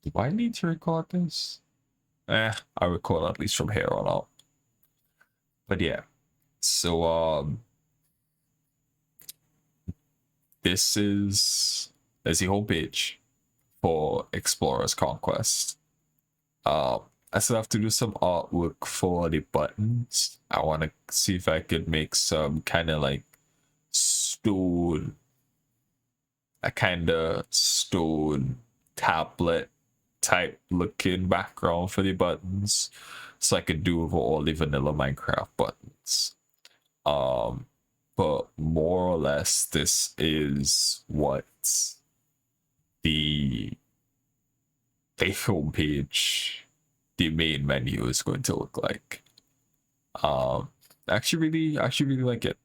Do I need to record this? I record at least from here on out. But yeah, so this is there's the homepage for Explorer's Conquest. I still have to do some artwork for the buttons. I want to see if I could make some kind of like stone, a kind of stone tablet type looking background for the buttons, so I could do over all the vanilla Minecraft buttons. But more or less, this is what the homepage, the main menu is going to look like. Actually really like it.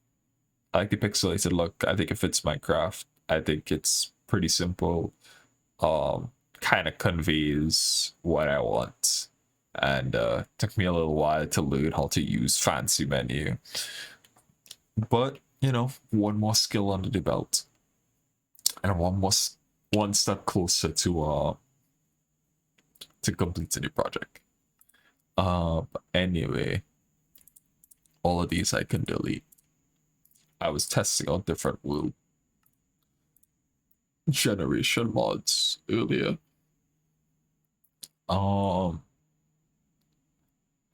I like the pixelated look. I think it fits Minecraft. I think it's pretty simple. Kind of conveys what I want. And took me a little while to learn how to use fancy menu. But, you know, one more skill under the belt. And one step closer to completing the project. But anyway, all of these I can delete. I was testing out different world generation mods earlier.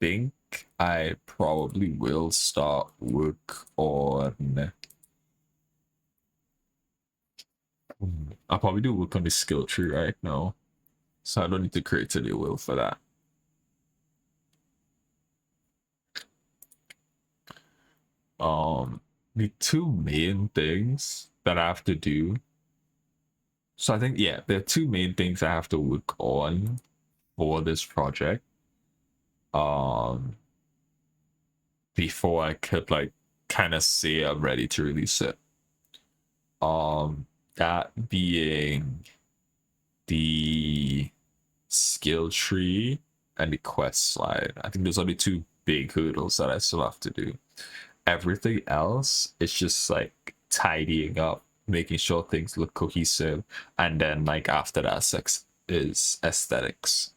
Think I probably will start work on. I'll probably do work on the skill tree right now, so I don't need to create a new will for that. The two main things that I have to do. So I think, yeah, there are two main things I have to work on for this project. Before I could like kind of say I'm ready to release it. That being the skill tree and the quest slide. I think those are the two big hurdles that I still have to do. Everything else is just like tidying up, making sure things look cohesive, and then like after that is aesthetics.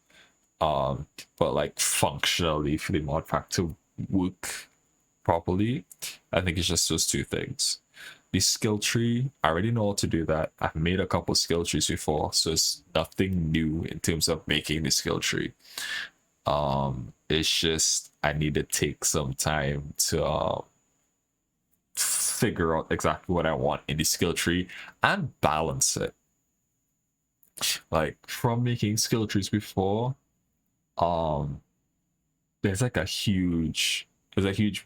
But like functionally for the mod pack to work properly, I think it's just those two things. The skill tree, I already know how to do that. I've made a couple skill trees before, so it's nothing new in terms of making the skill tree. It's just I need to take some time to figure out exactly what I want in the skill tree and balance it. Like from making skill trees before, there's like a huge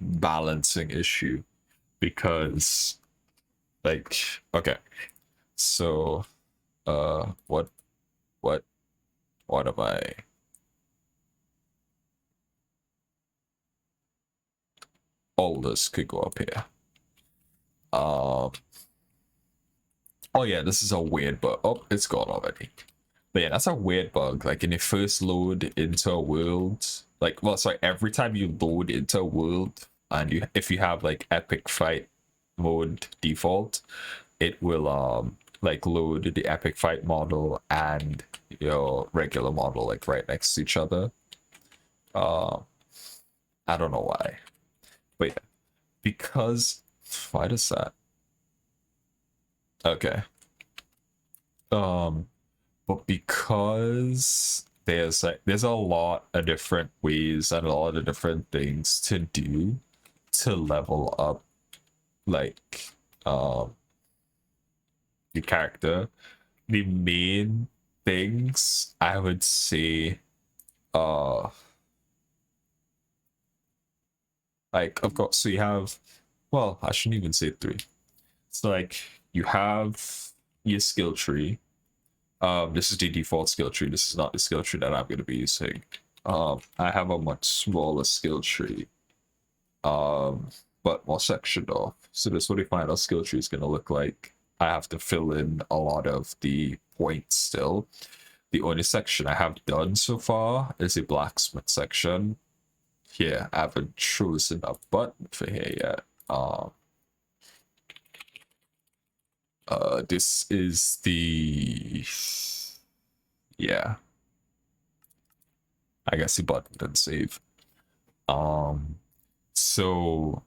balancing issue because like okay, so what am I? All this could go up here. Oh yeah, this is a weird bug. Oh, it's gone already. But yeah, that's a weird bug. Like in the first load into a world, like well, sorry, every time you load into a world and if you have like epic fight mode default, it will like load the epic fight model and your regular model like right next to each other. I don't know why. But yeah, because why does that? Okay. But because there's a lot of different ways and a lot of different things to do to level up like the character. The main things I would say like of course so you have well, I shouldn't even say three. So like you have your skill tree. This is the default skill tree. This is not the skill tree that I'm going to be using. I have a much smaller skill tree, but more sectioned off. So this is what we find our skill tree is going to look like. I have to fill in a lot of the points still. The only section I have done so far is a blacksmith section. Here, I haven't chosen a button for here yet. This is the yeah. I guess the button didn't save. So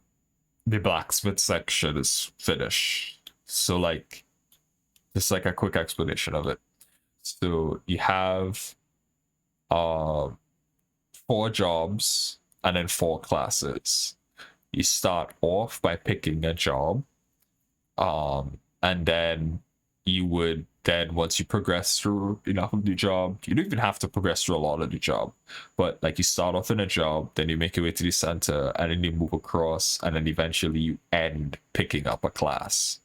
the blacksmith section is finished. So like, just like a quick explanation of it. So you have uh 4 jobs and then 4 classes. You start off by picking a job, and then you would then once you progress through enough of the job, you don't even have to progress through a lot of the job, but like you start off in a job, then you make your way to the center, and then you move across, and then eventually you end picking up a class.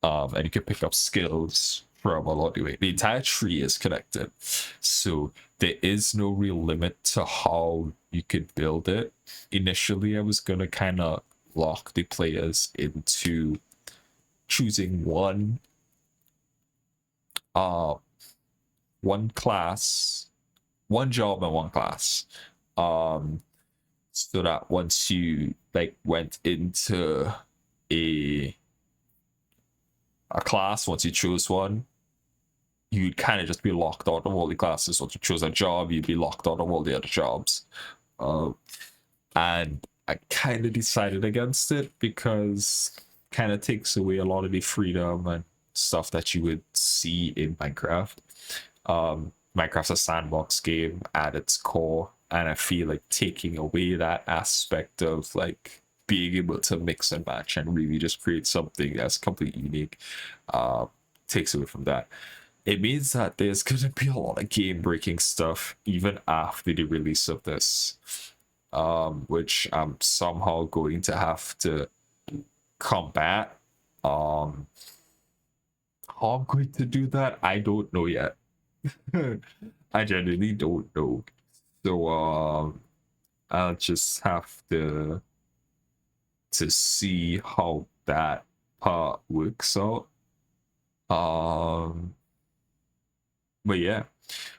And you can pick up skills from along the way. The entire tree is connected, so there is no real limit to how you could build it. Initially, I was gonna kind of lock the players into choosing uh one class, one job and one class. So that once you like went into a class, once you chose one, you'd kind of just be locked out of all the classes. Once you chose a job, you'd be locked out of all the other jobs. And I kind of decided against it because kind of takes away a lot of the freedom and stuff that you would see in Minecraft. Minecraft's a sandbox game at its core, and I feel like taking away that aspect of like being able to mix and match and really just create something that's completely unique takes away from that. It means that there's gonna be a lot of game breaking stuff even after the release of this, which I'm somehow going to have to combat. How I'm going to do that, I don't know yet. I genuinely don't know. So I'll just have to see how that part works out. But yeah,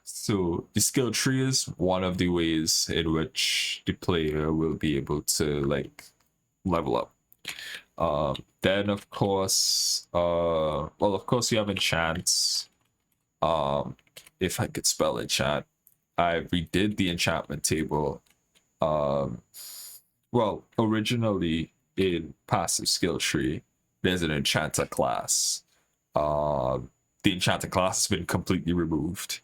so the skill tree is one of the ways in which the player will be able to like level up. Then of course, well, of course you have enchants. If I could spell enchant, I redid the enchantment table. Well, originally in passive skill tree, there's an enchanter class. The enchanter class has been completely removed.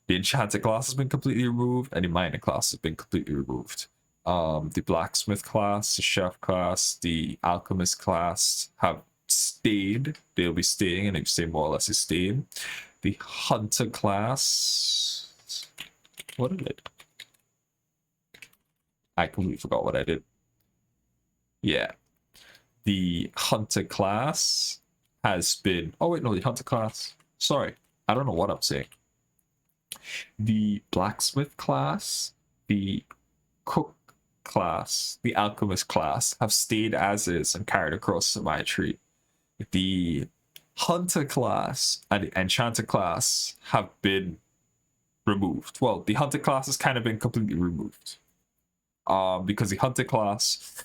The enchanter class has been completely removed, and the miner class has been completely removed. The blacksmith class, the chef class, the alchemist class have stayed. They'll be staying, and they stay more or less staying. The hunter class. What did it? I completely forgot what I did. Yeah. The hunter class has been. Oh, wait, no, the hunter class. Sorry. I don't know what I'm saying. The blacksmith class, the cook class, the alchemist class have stayed as is and carried across to my tree. The hunter class and the enchanter class have been removed. Well, the hunter class has kind of been completely removed. Because the hunter class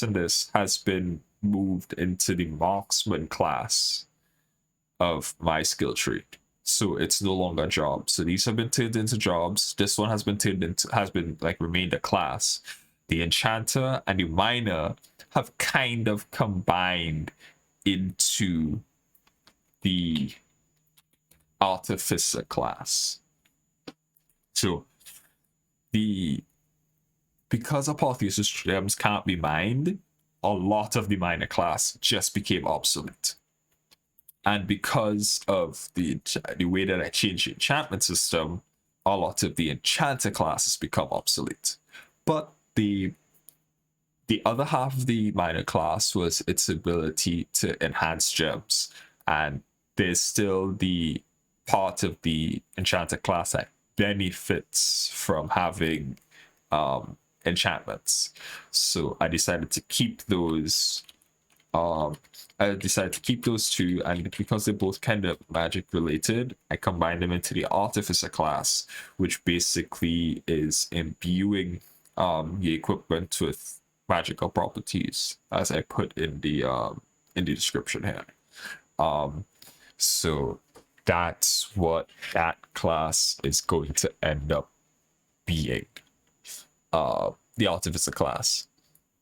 in this has been moved into the marksman class of my skill tree. So it's no longer jobs. So these have been turned into jobs. This one has been remained a class. The enchanter and the miner have kind of combined into the artificer class. So because Apotheosis gems can't be mined, a lot of the miner class just became obsolete. And because of the way that I changed the enchantment system, a lot of the enchanter classes become obsolete. But the other half of the miner class was its ability to enhance gems, and there's still the part of the enchanter class that benefits from having enchantments. So I decided to keep those. I decided to keep those two, and because they're both kind of magic related, I combined them into the artificer class, which basically is imbuing the equipment with magical properties, as I put in the description here. So that's what that class is going to end up being. The artificer class.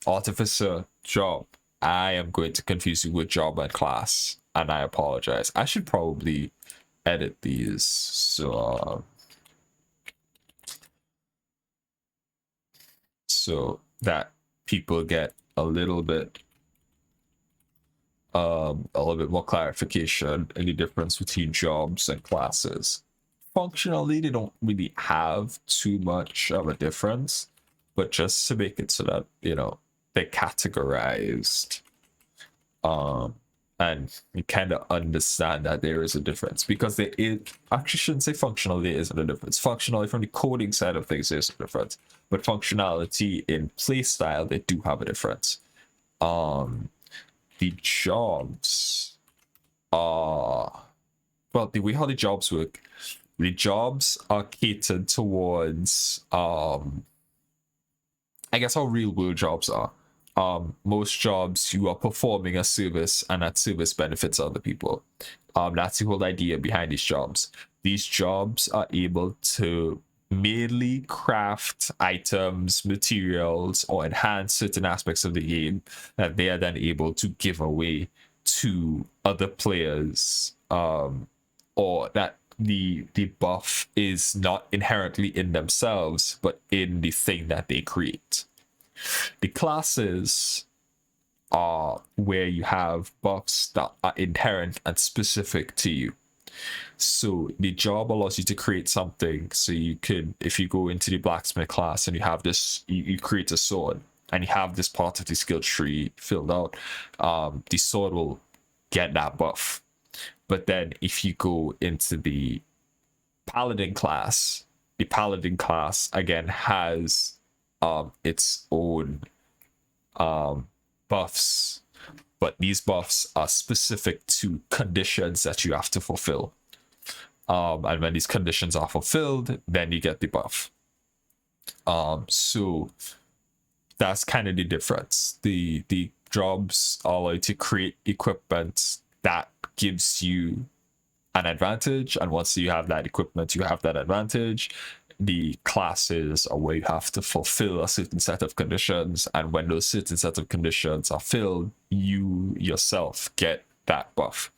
Artificer job. I am going to confuse you with job and class, and I apologize. I should probably edit these so that people get a little bit more clarification in the difference between jobs and classes. Functionally, they don't really have too much of a difference, but just to make it so that, you know, they're categorized, and you kind of understand that there is a difference, because there is, actually shouldn't say functionally there isn't a difference. Functionally, from the coding side of things, there's a difference, but functionality in playstyle, they do have a difference. The jobs are, well, the way how the jobs work, the jobs are catered towards I guess how real world jobs are. Most jobs, you are performing a service, and that service benefits other people. That's the whole idea behind these jobs. These jobs are able to mainly craft items, materials, or enhance certain aspects of the game that they are then able to give away to other players, or that the buff is not inherently in themselves, but in the thing that they create. The classes are where you have buffs that are inherent and specific to you. So the job allows you to create something. So you could, if you go into the blacksmith class and you have this, you create a sword, and you have this part of the skill tree filled out, the sword will get that buff. But then if you go into the paladin class, the paladin class again has its own buffs, but these buffs are specific to conditions that you have to fulfill. And when these conditions are fulfilled, then you get the buff. So that's kind of the difference. The jobs allow you to create equipment that gives you an advantage, and once you have that equipment, you have that advantage. The classes are where you have to fulfill a certain set of conditions, and when those certain set of conditions are filled, you yourself get that buff.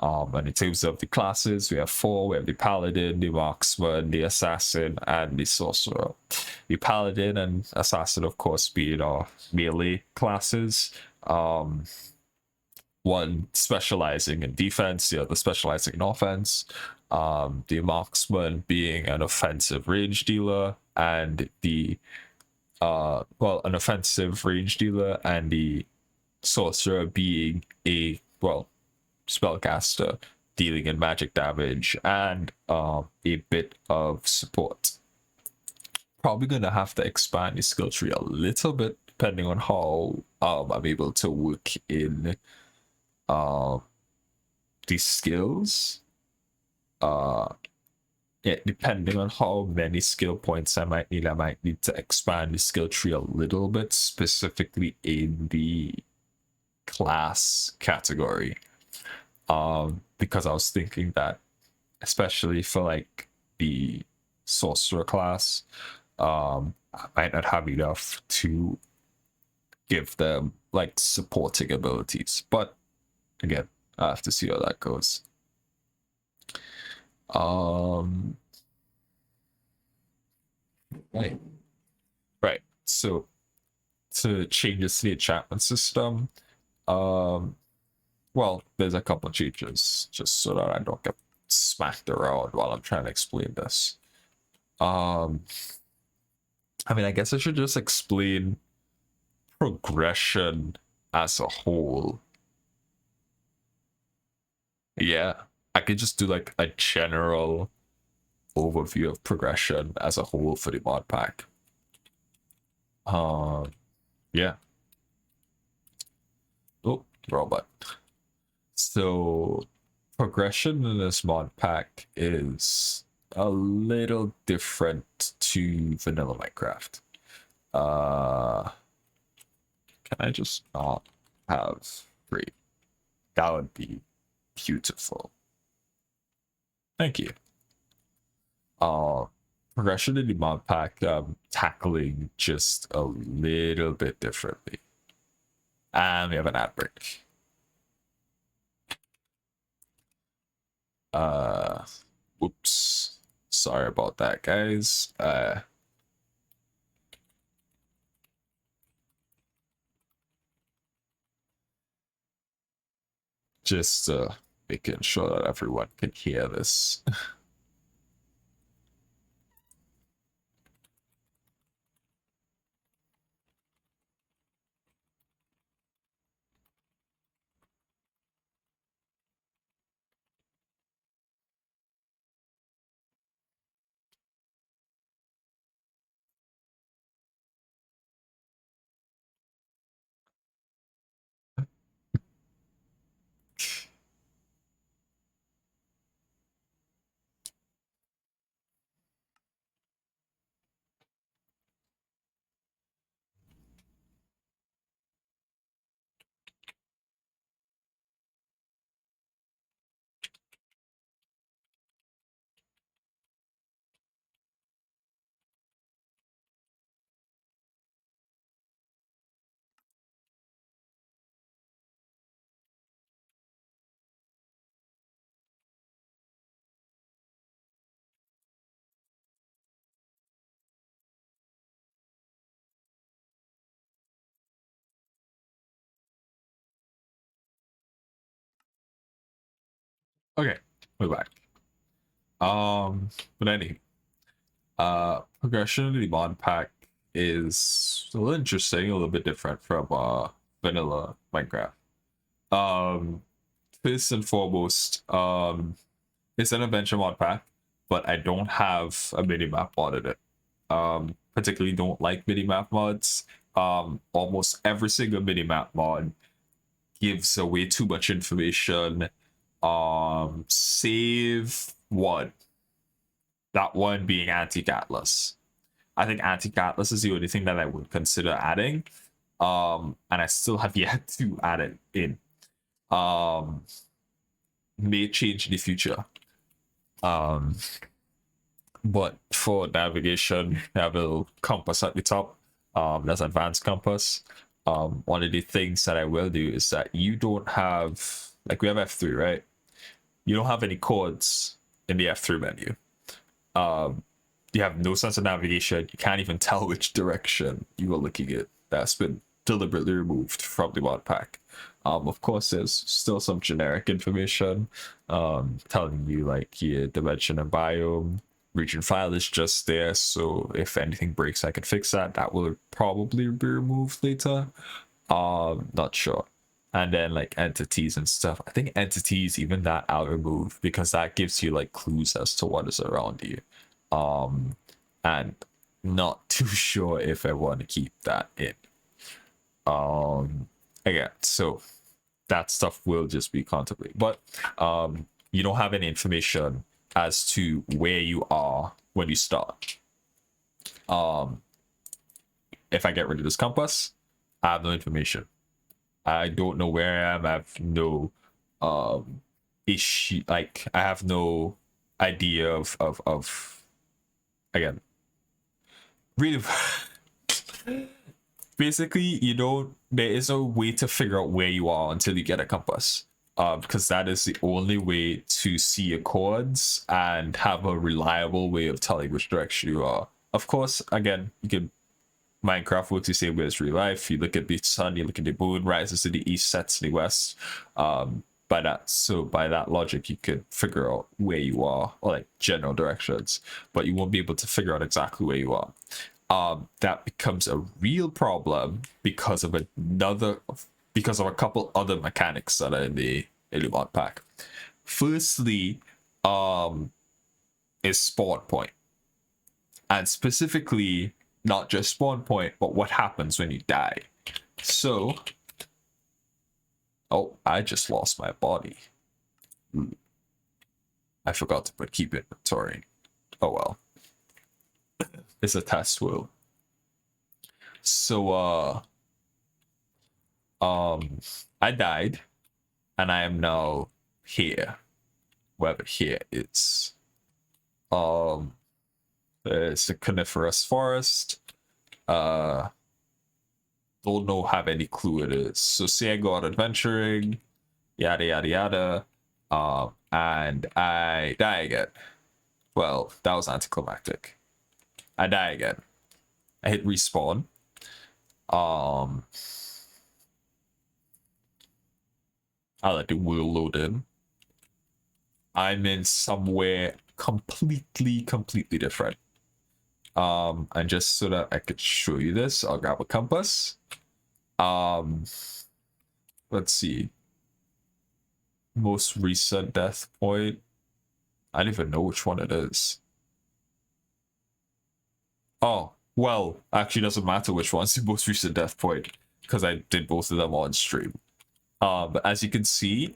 And in terms of the classes, we have four. We have the paladin, the marksman, the assassin, and the sorcerer. The paladin and assassin, of course, being our melee classes. One specializing in defense, the other specializing in offense. The marksman being an offensive range dealer, and the an offensive range dealer, and the sorcerer being a spellcaster, dealing in magic damage and a bit of support. Probably gonna have to expand the skill tree a little bit depending on how I'm able to work in these skills. Depending on how many skill points I might need to expand the skill tree a little bit, specifically in the class category. Because I was thinking that, especially for like the sorcerer class, I might not have enough to give them like supporting abilities. But again, I have to see how that goes. Right. So to change this to the enchantment system, well, there's a couple changes just so that I don't get smacked around while I'm trying to explain this. I mean, I guess I should just explain progression as a whole. Yeah, I could just do like a general overview of progression as a whole for the mod pack. Yeah. Oh, robot. So progression in this mod pack is a little different to vanilla Minecraft. Can I just not have free? That would be beautiful. Thank you. Uh, Progression in the mod pack, tackling just a little bit differently. And we have an ad break. Whoops. Sorry about that, guys. Just making sure that everyone can hear this. Okay, we're back. But anyway, progression in the mod pack is a little interesting, a little bit different from vanilla Minecraft. Um, First and foremost, it's an adventure mod pack, but I don't have a mini map mod in it. Particularly don't like mini map mods. Almost every single mini map mod gives away too much information. Save one. That one being Anti-Atlas. I think Anti-Atlas is the only thing that I would consider adding. And I still have yet to add it in. May change in the future. But for navigation, I have a little compass at the top. That's advanced compass. One of the things that I will do is that you don't have, like, we have F3, right? You don't have any chords in the F3 menu. You have no sense of navigation. You can't even tell which direction you are looking at. That's been deliberately removed from the mod pack. Of course, there's still some generic information telling you like your dimension and biome. Region file is just there, so if anything breaks, I can fix that. That will probably be removed later. Not sure. And then like entities and stuff. I think entities, even that I'll remove because that gives you like clues as to what is around you. And not too sure if I want to keep that in. Again, so that stuff will just be contemplated. But you don't have any information as to where you are when you start. If I get rid of this compass, I have no information. I don't know where I am. I have no issue. Like I have no idea of again. Really, basically, you don't. There is a way to figure out where you are until you get a compass. Because that is the only way to see your chords and have a reliable way of telling which direction you are. Of course, again, you can Minecraft works the same way as real life. You look at the sun, you look at the moon, rises to the east, sets to the west. By that logic, you could figure out where you are, or like general directions, but you won't be able to figure out exactly where you are. That becomes a real problem because of a couple other mechanics that are in the mod pack. Firstly, is spawn point, and specifically not just spawn point, but what happens when you die. So, oh, I just lost my body. I forgot to put keep inventory. Oh well. It's a test world. So I died and I am now here. Wherever here is. There's a coniferous forest. Don't know, have any clue it is. So say I go out adventuring, yada yada yada, and I die again. Well, that was anticlimactic. I die again. I hit respawn. I'll let the wheel load in. I'm in somewhere completely different. And just so that I could show you this, I'll grab a compass. Let's see. Most recent death point. I don't even know which one it is. Oh, well, actually doesn't matter which one's the most recent death point, because I did both of them on stream. But as you can see,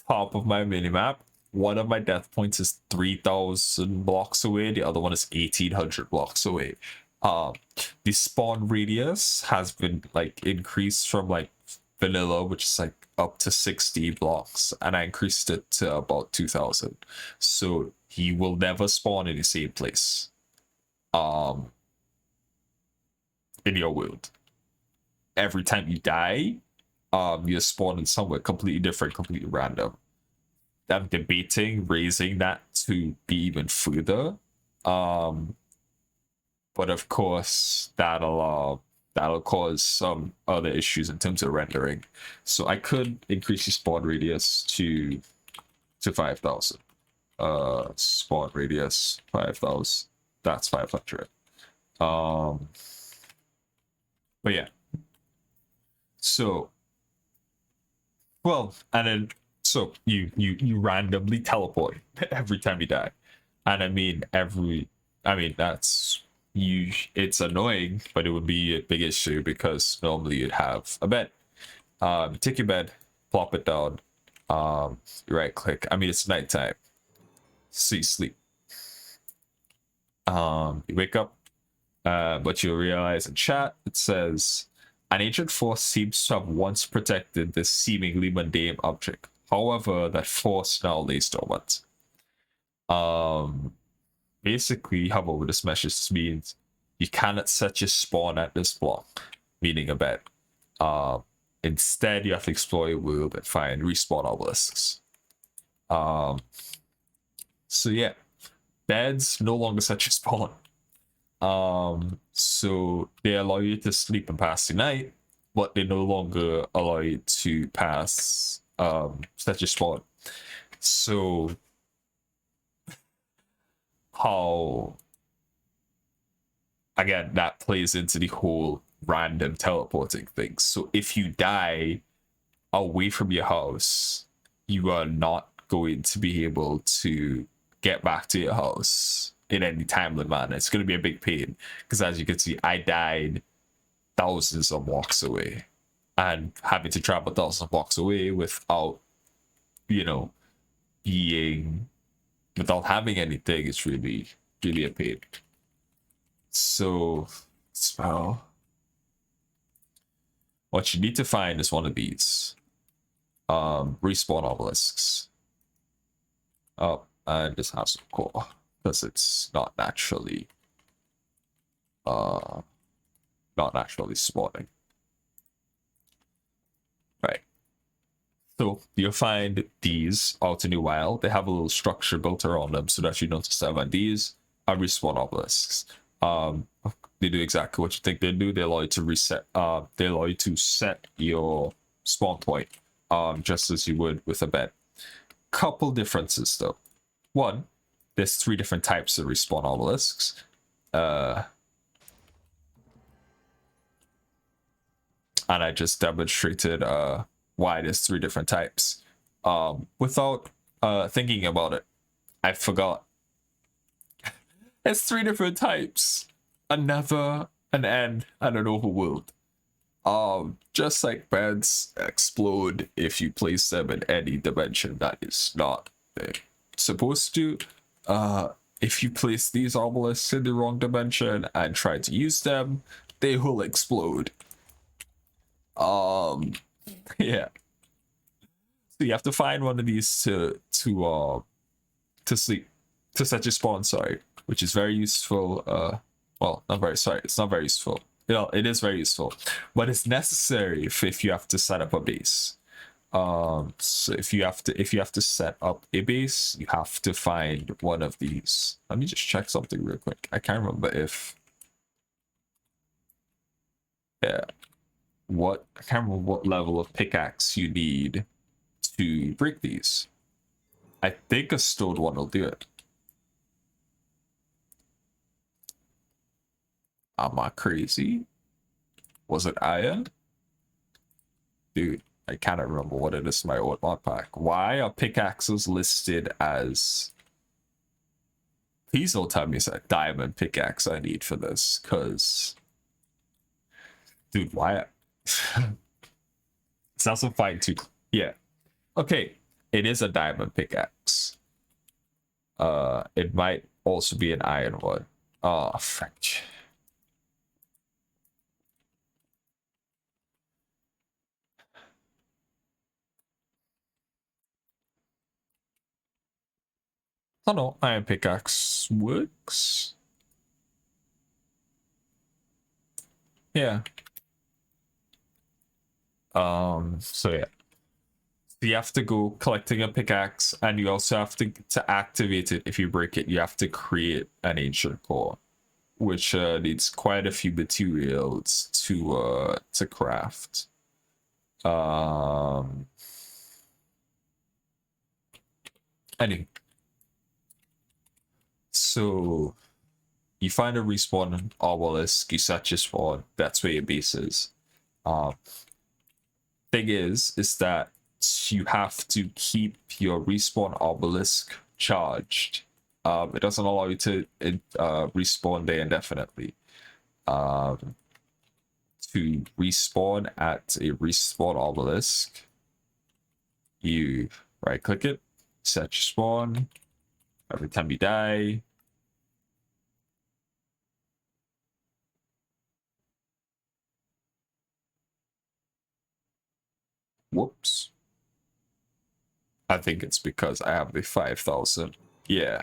top of my minimap, one of my death points is 3,000 blocks away, the other one is 1,800 blocks away. The spawn radius has been like increased from like vanilla, which is like up to 60 blocks, and I increased it to about 2,000. So he will never spawn in the same place in your world. Every time you die, you're spawning somewhere completely different, completely random. I'm debating raising that to be even further, but of course that'll cause some other issues in terms of rendering. So I could increase the spawn radius to 5,000. Spawn radius 5,000. That's 500. But yeah. So, well, and then so you randomly teleport every time you die, and I mean that's it's annoying, but it would be a big issue because normally you'd have a bed. Take your bed, plop it down, right click. I mean it's nighttime, so you sleep. You wake up, but you'll realize in chat it says an ancient force seems to have once protected this seemingly mundane object. However, that force now lays dormant. Basically, however, what this message means, you cannot set your spawn at this block, meaning a bed. Instead, you have to explore your world and find respawn obelisks. So yeah, beds no longer set your spawn. So they allow you to sleep and pass the night, but they no longer allow you to pass set your spawn. So how again that plays into the whole random teleporting thing. So if you die away from your house, you are not going to be able to get back to your house in any timely manner. It's going to be a big pain because, as you can see, I died thousands of blocks away, and having to travel thousands of blocks away without, without having anything is really a pain. So, spell. What you need to find is one of these respawn obelisks. Oh, and this has some core because it's not naturally spawning. Right. So you'll find these out in the wild. They have a little structure built around them so that you notice that these are respawn obelisks. They do exactly what you think they do. They allow you to reset. They allow you to set your spawn point, just as you would with a bed. Couple differences though. One, there's 3 different types of respawn obelisks. And I just demonstrated why there's 3 different types. Without thinking about it, I forgot. There's 3 different types. A nether, an end, and an overworld. Just like beds explode if you place them in any dimension that is not supposed to. If you place these obelisks in the wrong dimension and try to use them, they will explode. Yeah. So you have to find one of these to sleep, to set your spawn site, which is very useful. Well, not very, sorry, it's not very useful. You know, it is very useful, but it's necessary if you have to set up a base. So if you have to set up a base, you have to find one of these. Let me just check something real quick. I can't remember if, yeah, I can't remember what level of pickaxe you need to break these. I think a stone one will do it. Am I crazy? Was it iron? Dude, I can't remember what it is in my old mod pack. Why are pickaxes listed as... Please don't tell me it's a diamond pickaxe I need for this, because... Dude, why... It's not some fine tooth. Yeah. Okay, it is a diamond pickaxe. It might also be an iron one. Oh, frick. Oh no, iron pickaxe works. Yeah. So yeah. So you have to go collecting a pickaxe, and you also have to activate it. If you break it, you have to create an ancient core, which needs quite a few materials to craft. Anyway, so you find a respawn obelisk, you set your spawn, that's where your base is. Thing is that you have to keep your respawn obelisk charged. It doesn't allow you to respawn there indefinitely. To respawn at a respawn obelisk, you right click it, set your spawn. Every time you die, whoops. I think it's because I have the 5,000. Yeah.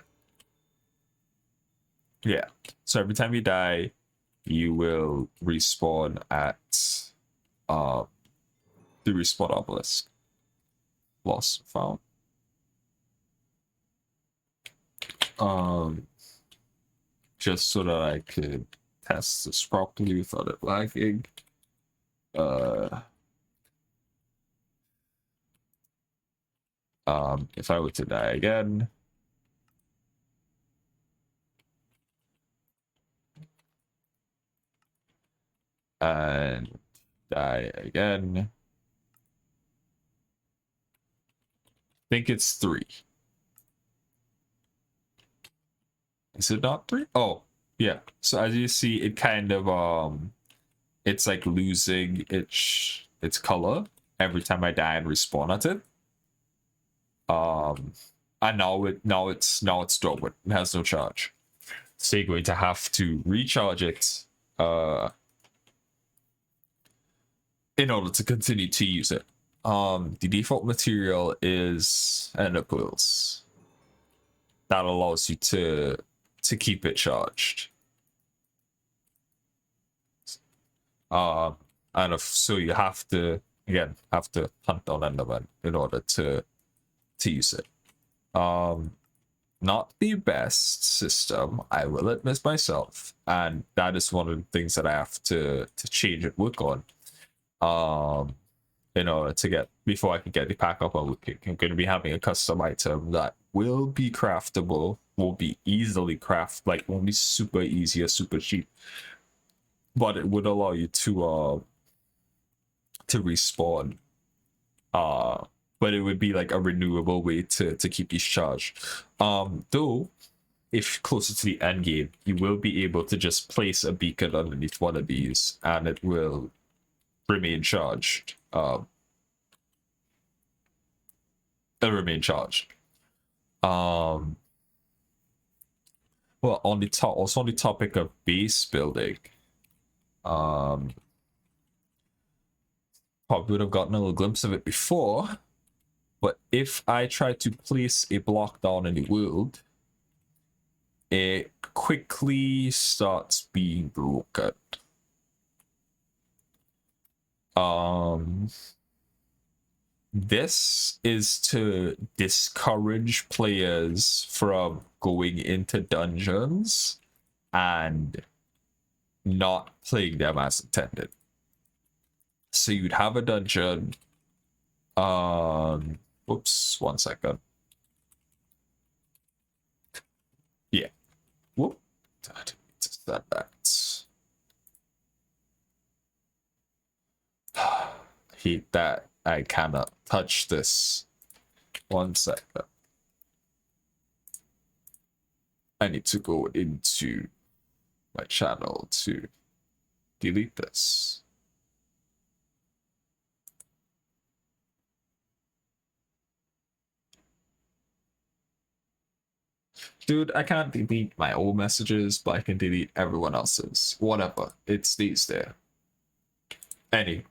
Yeah. So every time you die, you will respawn at the respawn obelisk. Lost found. Just so that I could test this properly without it lagging. If I were to die again, and die again, I think it's 3. Is it not 3? Oh, yeah. So as you see, it kind of it's like losing its color every time I die and respawn at it. And now it's dormant. It has no charge. So you're going to have to recharge it in order to continue to use it. The default material is ender pearls. That allows you to keep it charged. So you have to hunt down Enderman in order to use it. Not the best system, I will admit myself, and that is one of the things that I have to change and work on. In order to get, before I can get the pack up and working, I'm going to be having a custom item that will be craftable, will be easily won't be super easy or super cheap, but it would allow you to respawn. But it would be like a renewable way to keep these charged. Though, if closer to the end game, you will be able to just place a beacon underneath one of these, and it will remain charged. It'll remain charged. Well, on the topic of base building, probably would have gotten a little glimpse of it before, but if I try to place a block down in the world, it quickly starts being broken. This is to discourage players from going into dungeons and not playing them as intended. So you'd have a dungeon. Whoops, 1 second. Yeah. Whoop. I didn't mean to set that. Hate that I cannot touch this. 1 second. I need to go into my channel to delete this. Dude, I can't delete my old messages, but I can delete everyone else's. Whatever. It stays there. Any.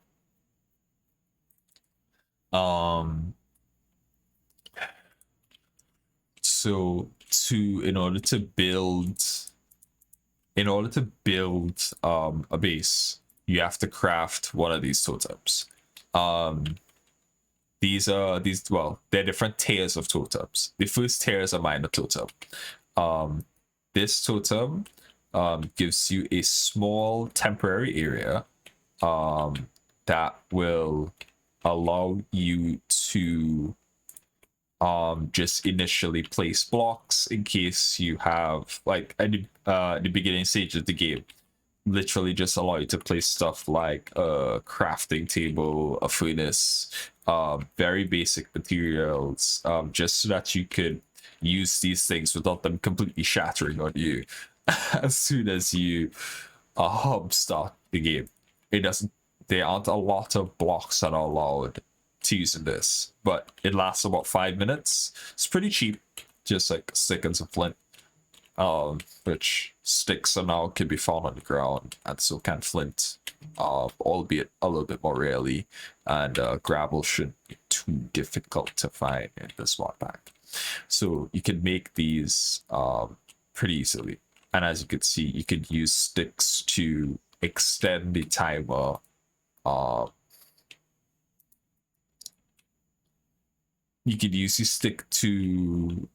So in order to build a base, you have to craft one of these totems. They're different tiers of totems. The first tier is a minor totem. This totem gives you a small temporary area that will allow you to just initially place blocks in case you have, like, at the beginning stage of the game, literally just allow you to place stuff like a crafting table, a furnace, very basic materials, just so that you could use these things without them completely shattering on you as soon as you start the game. There aren't a lot of blocks that are allowed to use in this, but it lasts about 5 minutes. It's pretty cheap, just like a stick and some flint, which sticks and now can be found on the ground, and so can flint, albeit a little bit more rarely, and gravel shouldn't be too difficult to find in this mod pack. So you can make these pretty easily, and as you can see, you could use sticks to extend the timer. You could use your stick to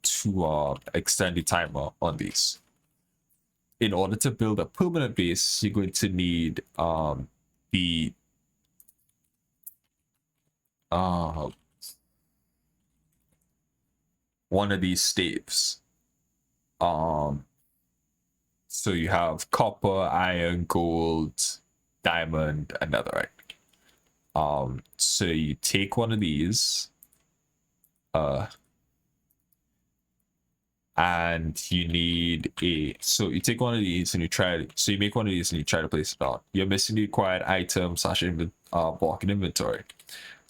extend the timer on these. In order to build a permanent base, you're going to need the one of these staves. So you have copper, iron, gold, diamond, and netherite. So you take one of these, and you need so you take one of these and you make one of these and you try to place it down. You're missing the required item / block in inventory.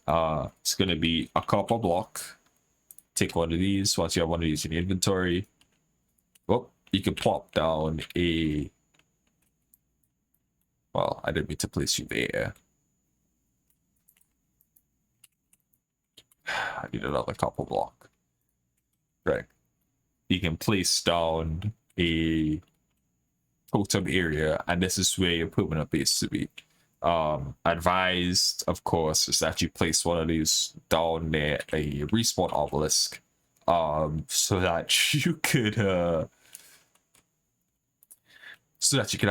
It's gonna be a copper block. Take one of these. Once you have one of these in your inventory, you can plop down I didn't mean to place you there. I need another copper block. Right. You can place down a totem area, and this is where your permanent base to be. Advised, of course, is that you place one of these down near a respawn obelisk, so that you could have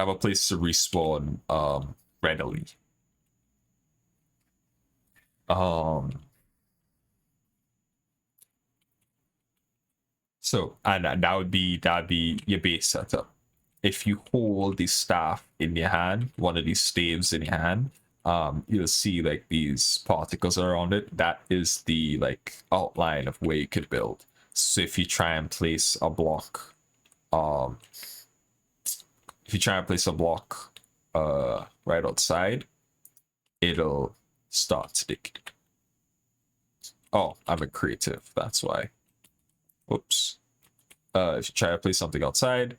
a place to respawn readily. So, and that would be your base setup. If you hold the staff in your hand, one of these staves in your hand, you'll see like these particles around it. That is the like outline of where you could build. So if you try and place a block, right outside, it'll start sticking. Oh, I'm a creative, that's why. Whoops. If you try to place something outside,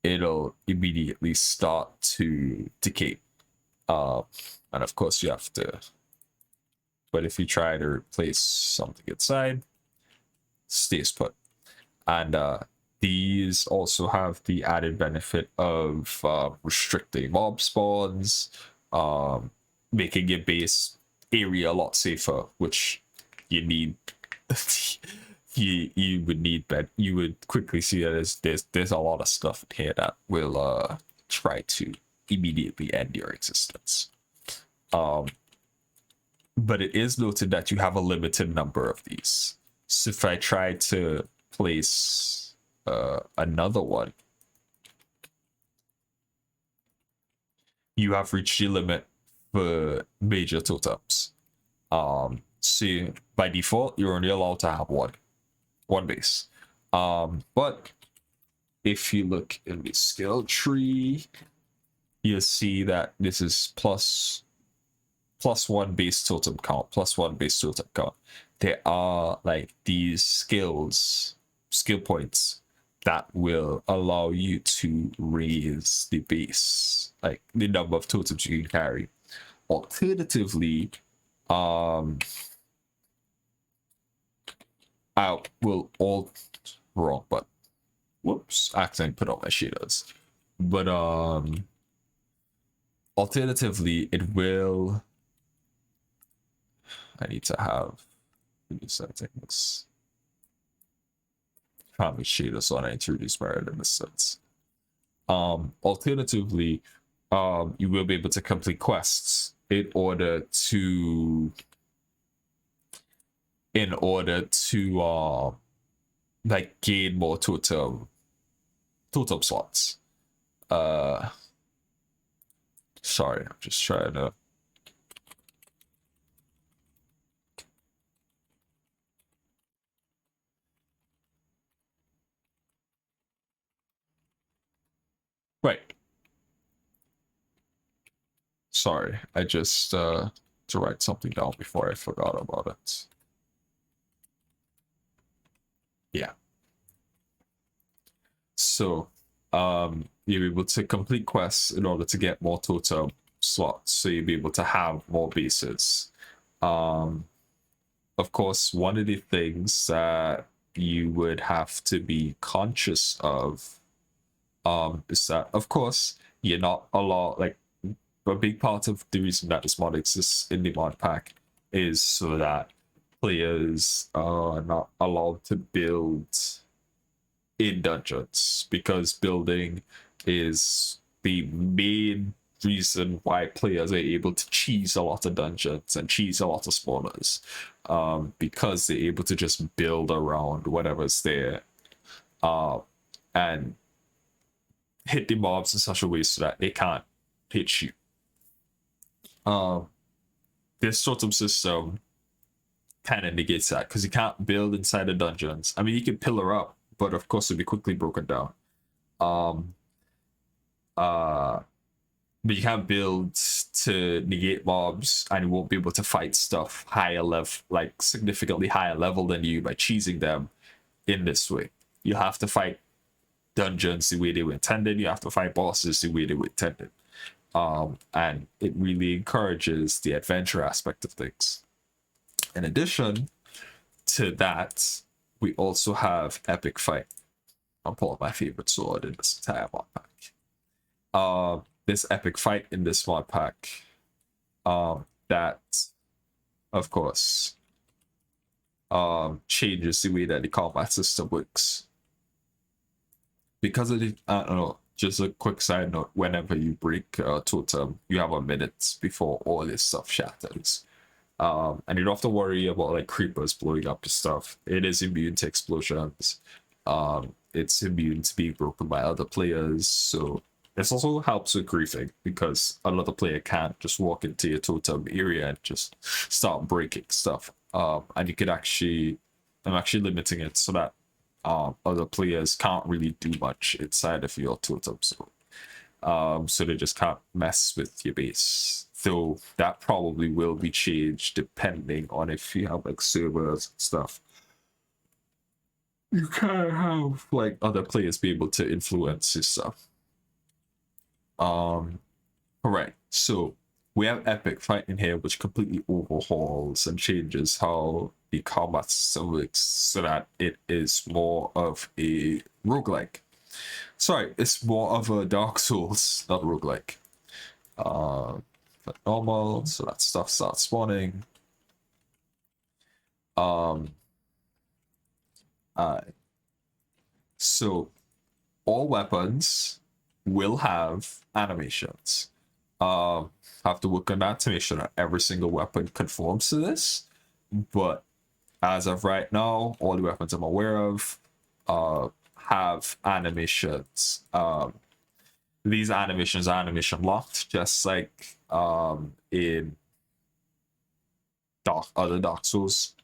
it'll immediately start to decay. And of course you have to, but if you try to replace something inside, stays put. And these also have the added benefit of restricting mob spawns, making your base area a lot safer, which you need. You would need, but you would quickly see that there's a lot of stuff in here that will try to immediately end your existence. But it is noted that you have a limited number of these. So if I try to place another one, you have reached the limit for major totems. So by default, you're only allowed to have one base. But if you look in the skill tree, you'll see that this is plus one base totem count, plus one base totem count. There are like these skill points that will allow you to raise the base, like the number of totems you can carry. Alternatively, I will all wrong, but whoops, I accidentally put on my shaders. But alternatively, it will. I need to have new settings. Family shaders so I introduce my in this sense. Alternatively, you will be able to complete quests in order to like gain more totem slots. Sorry, I'm just trying to. Right. Sorry, I just to write something down before I forgot about it. Yeah. So, you're able to complete quests in order to get more totem slots, so you'll be able to have more bases. Of course, one of the things that you would have to be conscious of is that, of course, you're not allowed, like, a big part of the reason that this mod exists in the mod pack is so that players are not allowed to build in dungeons, because building is the main reason why players are able to cheese a lot of dungeons and cheese a lot of spawners, because they're able to just build around whatever's there and hit the mobs in such a way so that they can't hit you. This sort of system kind of negates that, because you can't build inside the dungeons. I mean, you can pillar up, but of course it'll be quickly broken down. But you can't build to negate mobs, and you won't be able to fight stuff higher level, like significantly higher level than you, by cheesing them in this way. You have to fight dungeons the way they were intended. You have to fight bosses the way they were intended. And it really encourages the adventure aspect of things. In addition to that, we also have Epic Fight. I'll pull up my favorite sword in this entire mod pack. This Epic Fight in this mod pack, that, of course, changes the way that the combat system works. Because of the, I don't know, just a quick side note, whenever you break a totem, you have a minute before all this stuff shatters. And you don't have to worry about like creepers blowing up your stuff. It is immune to explosions. It's immune to being broken by other players. So this also helps with griefing, because another player can't just walk into your totem area and just start breaking stuff. And you could actually, I'm actually limiting it so that other players can't really do much inside of your totem zone. So they just can't mess with your base. Though that probably will be changed depending on if you have like servers and stuff. You can't have like other players be able to influence your stuff. Alright, so we have Epic Fight in here, which completely overhauls and changes how the combat so that it is more of a roguelike. Sorry, it's more of a Dark Souls, not roguelike. But normal, so that stuff starts spawning. Uh, so all weapons will have animations. Have to work on that to make sure that every single weapon conforms to this. But as of right now, all the weapons I'm aware of have animations. These animations are animation locked, just like in other Dark Souls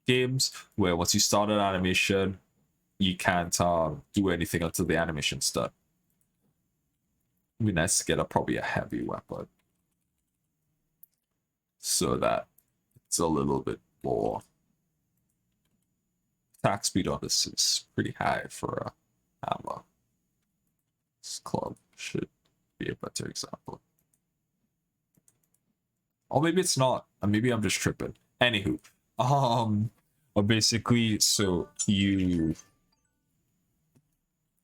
games, where once you start an animation, you can't do anything until the animation's done. It'd be nice to get probably a heavy weapon, so that it's a little bit more. Attack speed on this is pretty high for a hammer. This club should be a better example. Or maybe it's not. Maybe I'm just tripping. Anywho, basically, so you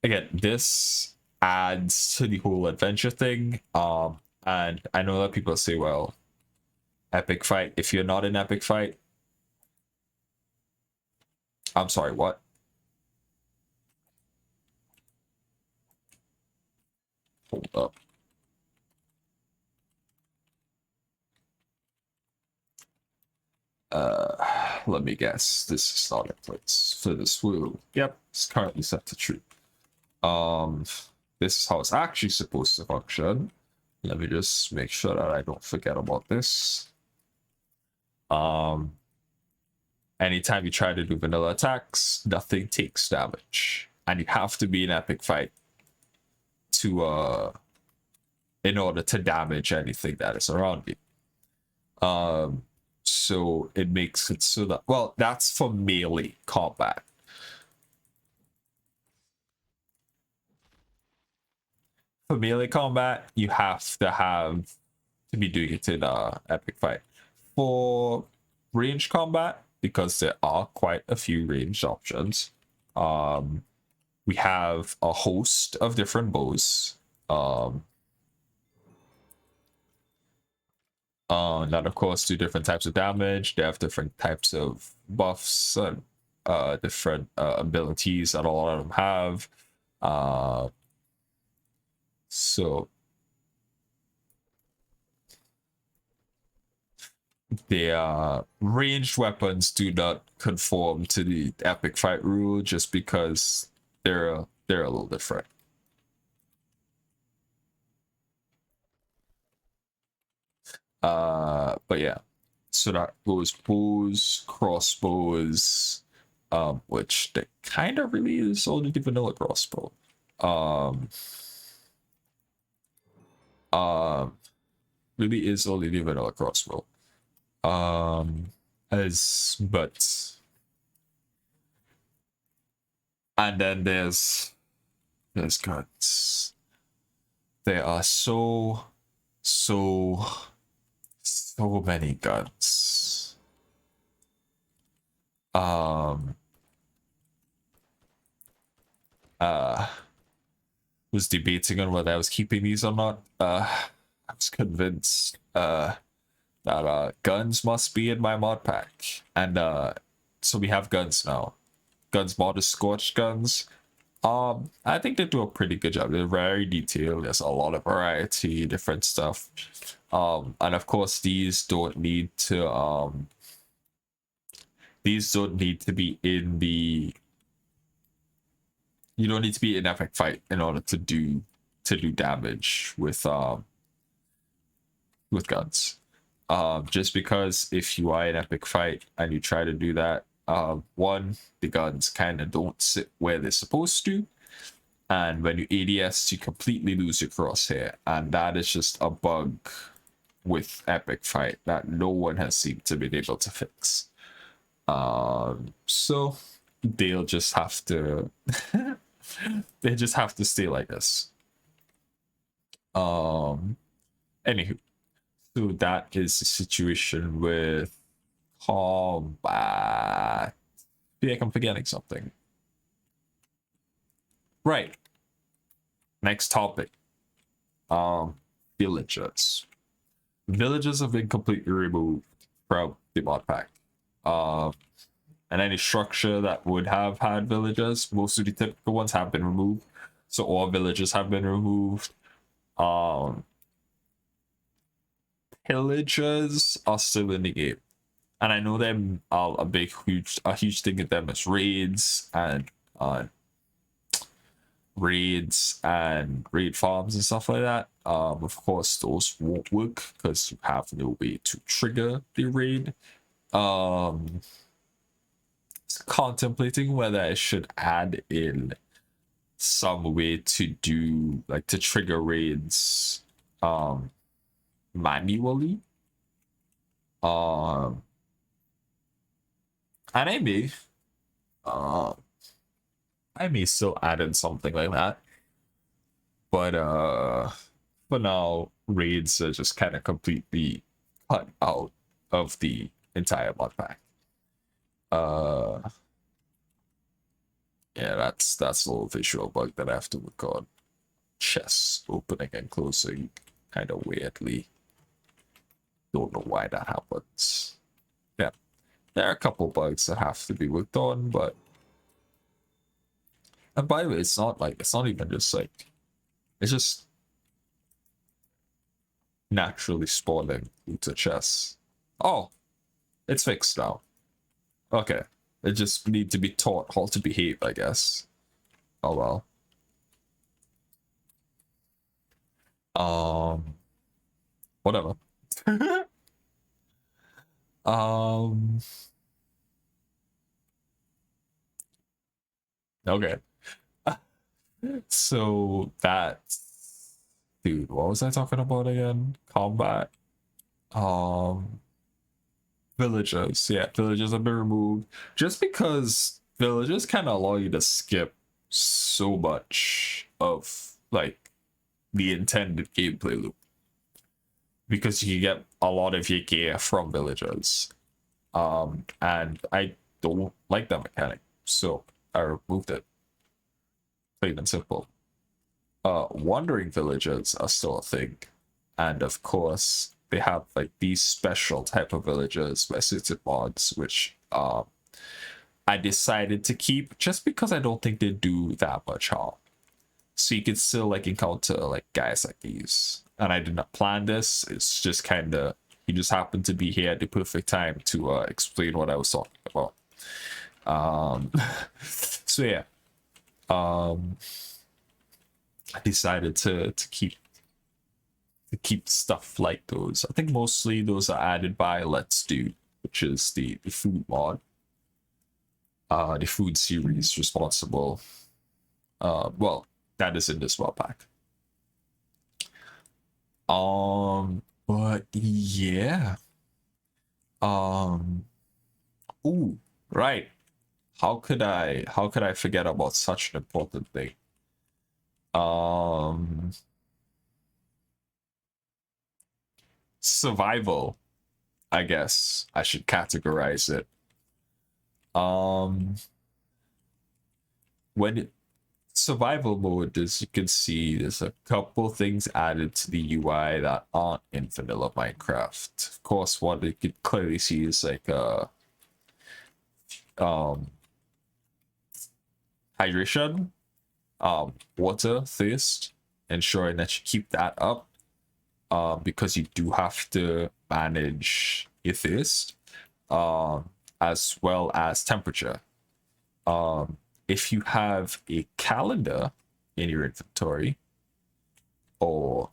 again, this adds to the whole adventure thing. And I know that people say, well, epic fight. If you're not in epic fight, I'm sorry, what? Hold up. Let me guess. This is not a place for this woo. Yep, it's currently set to true. This is how it's actually supposed to function. Let me just make sure that I don't forget about this. Anytime you try to do vanilla attacks, nothing takes damage, and you have to be in epic fight to in order to damage anything that is around you. So it makes it so that, well, that's for melee combat. For melee combat, you have to be doing it in epic fight. For range combat, because there are quite a few range options, we have a host of different bows. That of course do different types of damage. They have different types of buffs and different abilities that a lot of them have. So the ranged weapons do not conform to the epic fight rule, just because they're a little different. But yeah, so that goes bows, crossbows, which they kind of really is only the vanilla crossbow. Really is only the vanilla crossbow. And then there's guns. There are so many guns. Was debating on whether I was keeping these or not. I was convinced that guns must be in my mod pack, and so we have guns now. Guns mod is scorched guns. I think they do a pretty good job. They're very detailed. There's a lot of variety, different stuff. And of course, these don't need to be in the. You don't need to be in epic fight in order to do damage with guns. Just because if you are in epic fight and you try to do that, one, the guns kind of don't sit where they're supposed to, and when you ADS, you completely lose your crosshair, and that is just a bug with epic fight that no one has seemed to be able to fix. So they'll just have to they just have to stay like this. Anywho, so that is the situation with Combat. I feel like I'm forgetting something. Right. Next topic. Villages. Villages have been completely removed from the mod pack. And any structure that would have had villages, most of the typical ones have been removed. So all villages have been removed. Pillagers are still in the game, and I know them a huge thing of them is raid farms and stuff like that. Of course, those won't work because you have no way to trigger the raid. Contemplating whether I should add in some way to do like to trigger raids manually. And I may still add in something like that. But for now, raids are just kind of completely cut out of the entire mod pack. Yeah, that's a little visual bug that I have to work on. Chests opening and closing kind of weirdly. Don't know why that happens. Yeah, there are a couple bugs that have to be worked on, but and by the way, it's not even just like it's just naturally spawning into chests. Oh, it's fixed now. Okay, it just need to be taught how to behave, I guess. Oh well. Whatever. Okay. So that's, dude, what was I talking about again? Combat. Villages. Yeah, villages have been removed just because villages kind of allow you to skip so much of like the intended gameplay loop because you get a lot of your gear from villages. And I don't like that mechanic, so I removed it. Plain and simple. Wandering villages are still a thing, and of course they have like these special type of villages by certain mods, which I decided to keep just because I don't think they do that much harm. So you can still like encounter like guys like these, and I did not plan this. It's just kind of he just happened to be here at the perfect time to explain what I was talking about. So yeah, I decided to keep stuff like those. I think mostly those are added by Let's Do, which is the food mod, the food series responsible. Well, that is in this mod pack. But yeah. Ooh, right. How could I forget about such an important thing? Survival, I guess I should categorize it. When survival mode, as you can see, there's a couple things added to the UI that aren't in vanilla Minecraft. Of course, what you could clearly see is like hydration, water, thirst, ensuring that you keep that up. Because you do have to manage your thirst, as well as temperature. If you have a calendar in your inventory or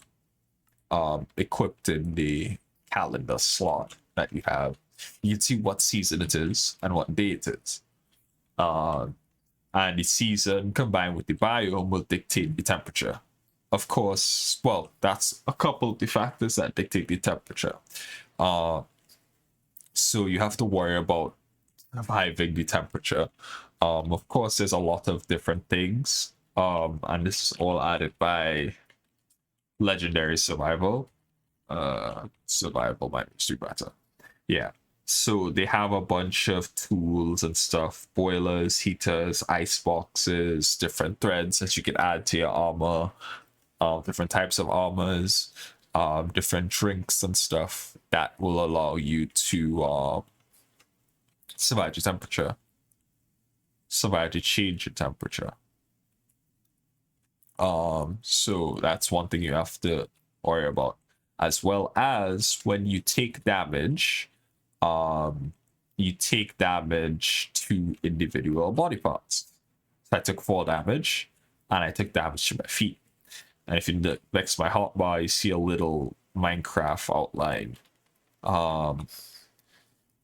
equipped in the calendar slot that you have, you can see what season it is and what day it is. And the season combined with the biome will dictate the temperature. Of course, well, that's a couple of the factors that dictate the temperature. So you have to worry about surviving the temperature. Of course, there's a lot of different things. And this is all added by Legendary Survival. Survival might be better. Yeah. So they have a bunch of tools and stuff, boilers, heaters, ice boxes, different threads that you can add to your armor, different types of armors, different drinks and stuff that will allow you to survive your temperature, survive to change your temperature. So that's one thing you have to worry about, as well as when you take damage, you take damage to individual body parts. So I took 4 damage, and I took damage to my feet. And if you look next to my hotbar, you see a little Minecraft outline.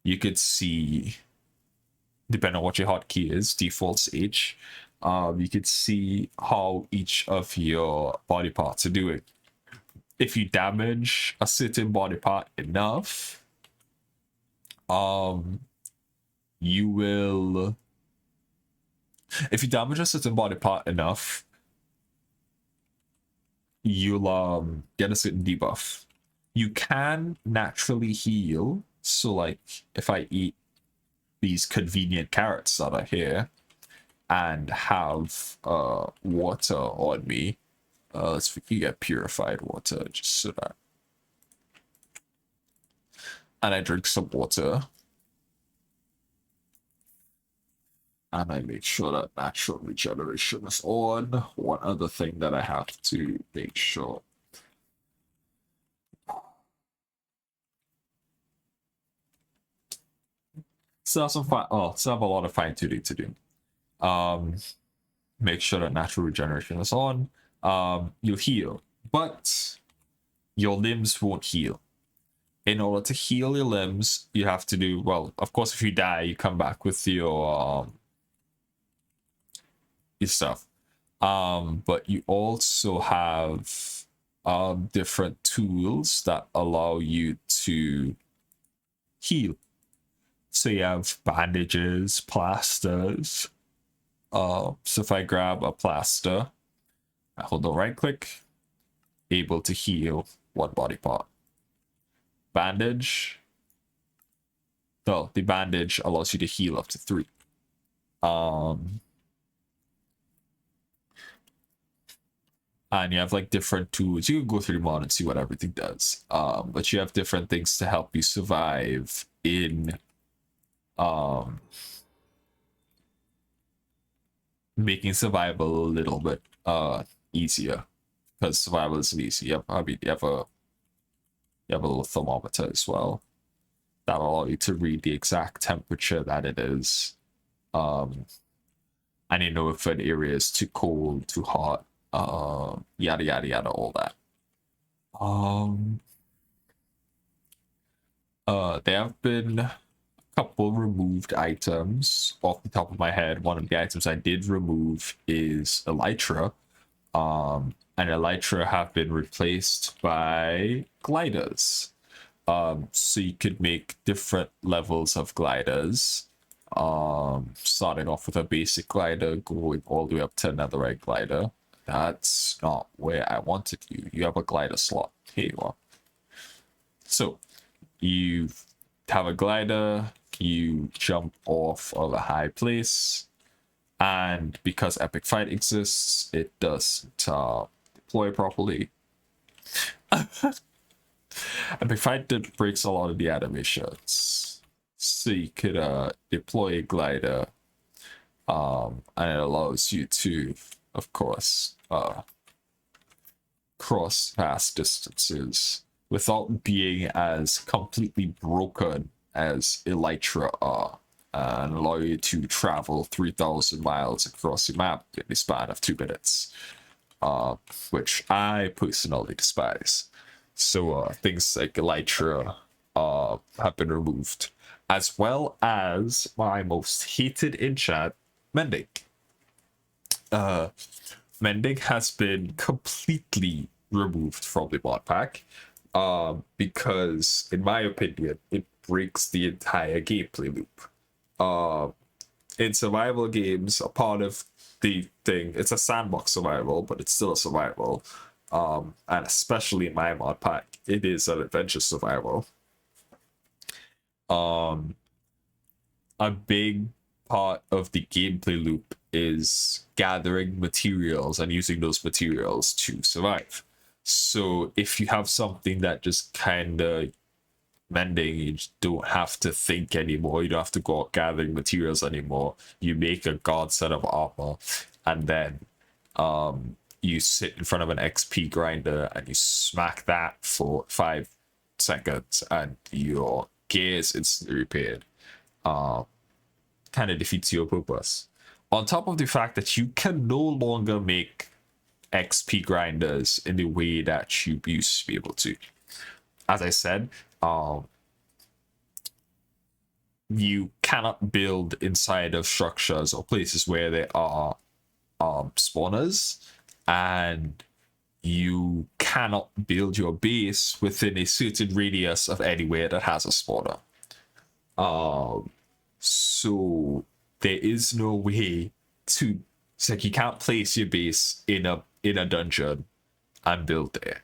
You could see, depending on what your hotkey is, defaults H. You could see how each of your body parts are doing. If you damage a certain body part enough, you will. If you damage a certain body part enough, you'll get a certain debuff. You can naturally heal. So like if I eat these convenient carrots that are here and have water on me, let's get purified water just so that, and I drink some water, and I make sure that natural regeneration is on. One other thing that I have to make sure. Still have a lot of fine tuning to do. Make sure that natural regeneration is on. You'll heal, but your limbs won't heal. In order to heal your limbs, you have to do, well, of course, if you die, you come back with your stuff. But you also have different tools that allow you to heal. So you have bandages, plasters. So if I grab a plaster, I hold the right click, able to heal one body part. Bandage. No, the bandage allows you to heal up to 3. And you have like different tools. You can go through the mod and see what everything does. But you have different things to help you survive in making survival a little bit easier, because survival isn't easy. You have a little thermometer as well that'll allow you to read the exact temperature that it is, and you know if an area is too cold, too hot, yada yada yada, all that. There have been a couple removed items off the top of my head. One of the items I did remove is elytra. And elytra have been replaced by gliders. So you could make different levels of gliders. Starting off with a basic glider, going all the way up to another right glider. That's not where I wanted you. You have a glider slot. Here you are. So you have a glider, you jump off of a high place, and because Epic Fight exists, it doesn't deploy properly. Epic Fight breaks a lot of the animations. So you could deploy a glider, and it allows you to, of course, cross vast distances without being as completely broken as elytra are, and allow you to travel 3,000 miles across the map in the span of 2 minutes, which I personally despise. So things like elytra have been removed, as well as my most hated enchant, mending. Mending has been completely removed from the mod pack, because, in my opinion, it breaks the entire gameplay loop. In survival games, a part of the thing, it's a sandbox survival, but it's still a survival. And especially in my mod pack, it is an adventure survival. Um, a big part of the gameplay loop is gathering materials and using those materials to survive. So if you have something that just kind of mending, you just don't have to think anymore. You don't have to go out gathering materials anymore. You make a god set of armor, and then you sit in front of an XP grinder and you smack that for 5 seconds, and your gear is instantly repaired. Kind of defeats your purpose. On top of the fact that you can no longer make XP grinders in the way that you used to be able to. As I said, you cannot build inside of structures or places where there are spawners, and you cannot build your base within a certain radius of anywhere that has a spawner. So there is no way to. It's like you can't place your base in a dungeon and build there.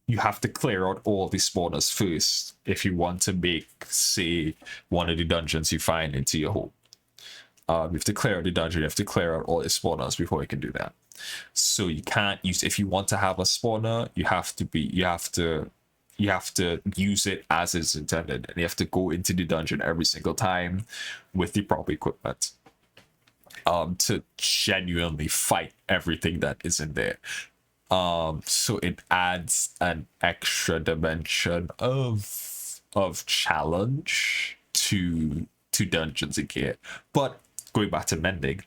You have to clear out all the spawners first if you want to make, say, one of the dungeons you find into your home. You have to clear out the dungeon. You have to clear out all the spawners before you can do that. So you can't use. If you want to have a spawner, you have to use it as it's intended, and you have to go into the dungeon every single time with the proper equipment to genuinely fight everything that is in there. So it adds an extra dimension of challenge to dungeons again. But going back to mending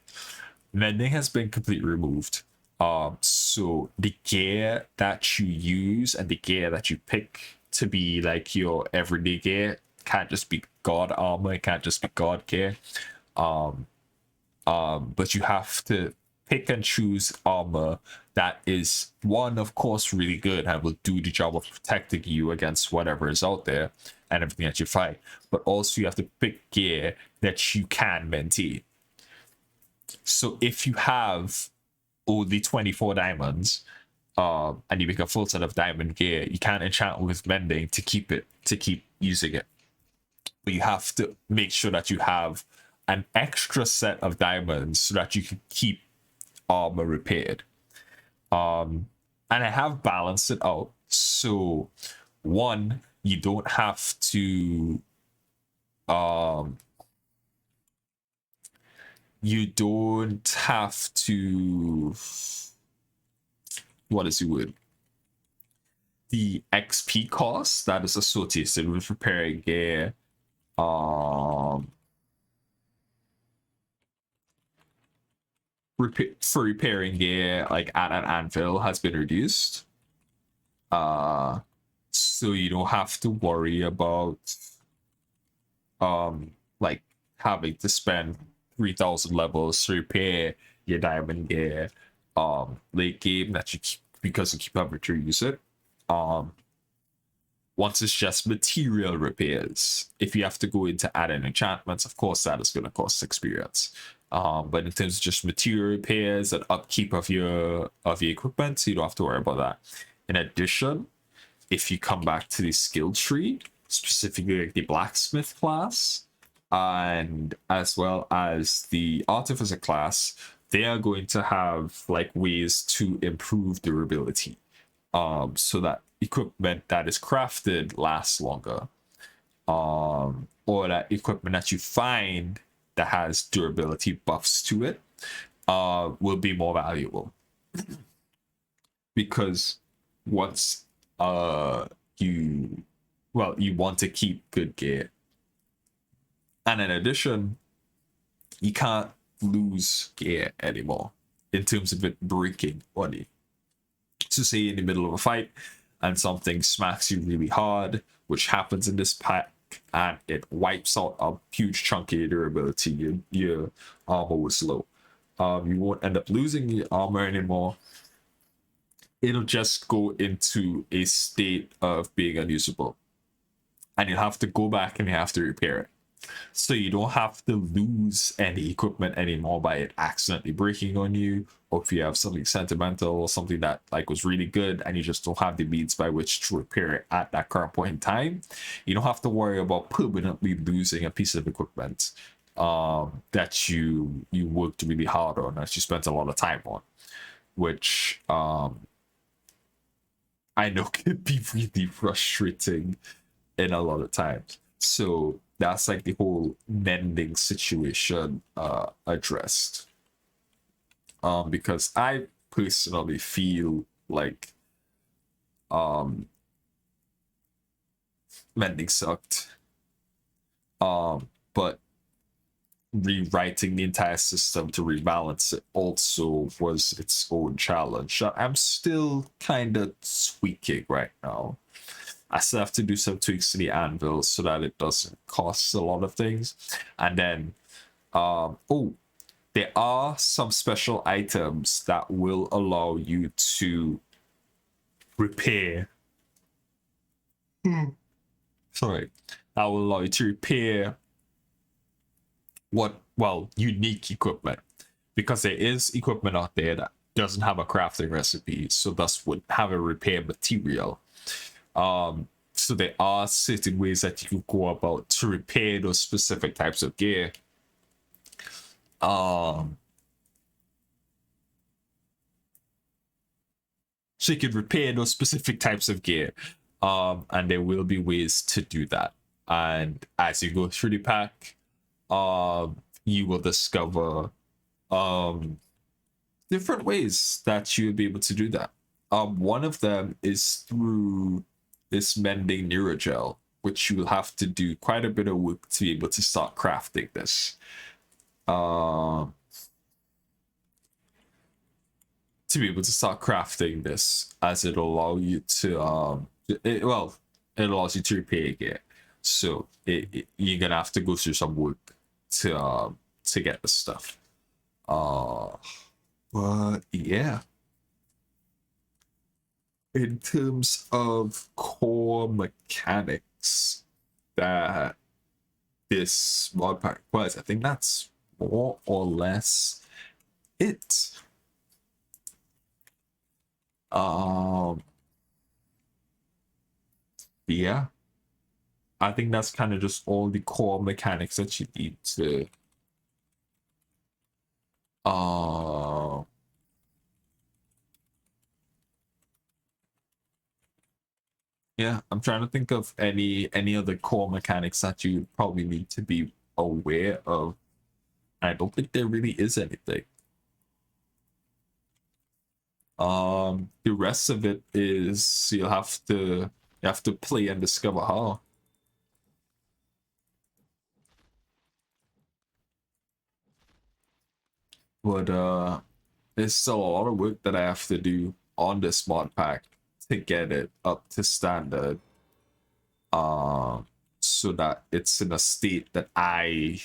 has been completely removed. So the gear that you use and the gear that you pick to be like your everyday gear can't just be god armor, it can't just be god gear. But you have to pick and choose armor that is, one, of course, really good and will do the job of protecting you against whatever is out there and everything that you fight. But also you have to pick gear that you can maintain. So if you have only 24 diamonds, and you make a full set of diamond gear, you can't enchant with mending to keep using it. But you have to make sure that you have an extra set of diamonds so that you can keep armor repaired. And I have balanced it out. So one, you don't have to what is the word? The XP cost that is associated with repairing gear for repairing gear like at an anvil has been reduced. So you don't have to worry about like having to spend 3,000 levels to repair your diamond gear late game that you keep, because you keep having to use it. Once it's just material repairs, if you have to go into add-in enchantments, of course that is going to cost experience. But in terms of just material repairs and upkeep of your equipment, you don't have to worry about that. In addition, if you come back to the skill tree, specifically like the blacksmith class, and as well as the artificer class, they are going to have like ways to improve durability, so that equipment that is crafted lasts longer, or that equipment that you find that has durability buffs to it will be more valuable. Because once you want to keep good gear, and in addition, you can't lose gear anymore in terms of it breaking body. So say in the middle of a fight and something smacks you really hard, which happens in this pack, and it wipes out a huge chunk of your durability, your armor was low. You won't end up losing your armor anymore. It'll just go into a state of being unusable, and you'll have to go back and you have to repair it. So you don't have to lose any equipment anymore by it accidentally breaking on you, or if you have something sentimental or something that like was really good and you just don't have the means by which to repair it at that current point in time, you don't have to worry about permanently losing a piece of equipment that you worked really hard on, that you spent a lot of time on, which I know can be really frustrating in a lot of times. So that's like the whole mending situation addressed. Because I personally feel like mending sucked. But rewriting the entire system to rebalance it also was its own challenge. I'm still kind of tweaking right now. I still have to do some tweaks to the anvil so that it doesn't cost a lot of things. And then, oh, there are some special items that will allow you to repair. Sorry, that will allow you to repair unique equipment, because there is equipment out there that doesn't have a crafting recipe, so thus would have a repair material. So there are certain ways that you can go about to repair those specific types of gear. So you can repair those specific types of gear. And there will be ways to do that. And as you go through the pack, you will discover different ways that you'll be able to do that. One of them is through this mending neurogel, which you will have to do quite a bit of work to be able to start crafting this. To be able to start crafting this, as it'll allow you to it allows you to repair gear. So you're gonna have to go through some work to get the stuff. But yeah, in terms of core mechanics that this mod pack was, I think that's more or less it. Yeah, I think that's kind of just all the core mechanics that you need to yeah, I'm trying to think of any other core mechanics that you probably need to be aware of. I don't think there really is anything. The rest of it is you have to play and discover how. But there's still a lot of work that I have to do on this mod pack to get it up to standard. So that it's in a state that I